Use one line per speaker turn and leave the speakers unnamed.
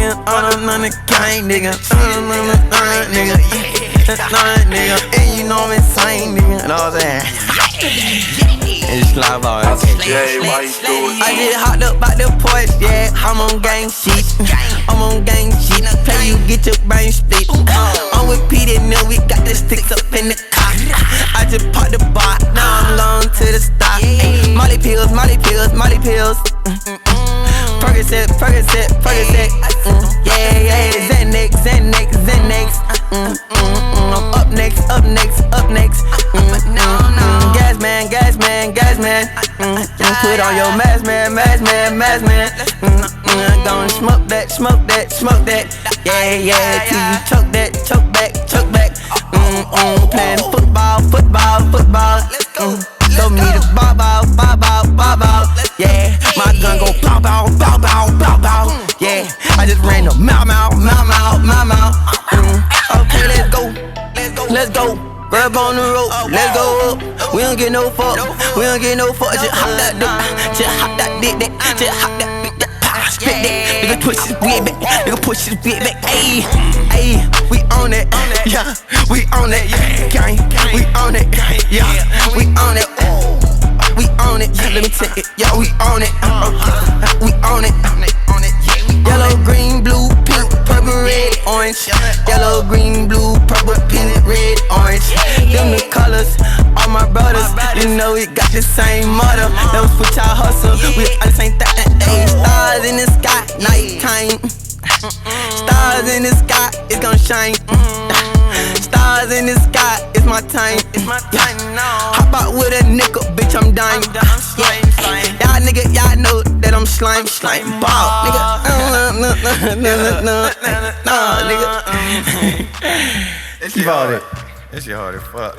nigga, on the gang, nigga, nigga, nigga, and you know I'm insane, nigga, and all that. It's Slimeball Mk.
Auzzy J, why you do it?
I just hopped up out the porch, yeah. I'm on gang shit. I'm on gang shit. Play you get your brain split. I'm with Pete and we got the sticks up in the car. I just popped the bar, now I'm going to the stop. Molly pills, Molly pills, Molly pills. Percocet, Percocet, Percocet. Yeah, yeah. Xanax, Xanax, Xanax. I'm up next, up next, up next. Gas man, gas man, gas man. Put on your mask man, mask man, mask man. Gonna smoke that, smoke that, smoke that. Yeah, yeah, till you choke that, choke back, choke back. Playing football, football, football. Throw me the ball, ball, ball, ball, ball, ball. Yeah, my gun go bow, bow, bow, bow, bow, bow. Yeah, I just ran the mouth, mouth, mouth, mouth, mouth, mouth. Okay, let's go, let's go. Grab on the rope, let's go up. We don't get no fuck, we don't get no fuck. Just hop that dick, just hop that dick, just hop that bitch, that power, spit that. Nigga push his weed back, nigga push his weed back. Ayy, ayy, we on it, yeah, we on it, yeah, gang, we on it, yeah, we on it, we on it. Let me take it, yeah, we on it, we on it. Yellow, green, blue, pink, purple, red, orange. Yellow, green, blue, purple, pink, red, orange. Them the colors, all my brothers. You know we got the same motto. Don't switch our hustle. We all the same thing. Stars in the sky, nighttime. Stars in the sky, it's gon' shine. Stars in the sky, it's my time. It's my time now. Hop out with a nickel, bitch, I'm dying. Y'all nigga, y'all know that I'm slime ball, nigga. No, nigga.
It's your hard as fuck.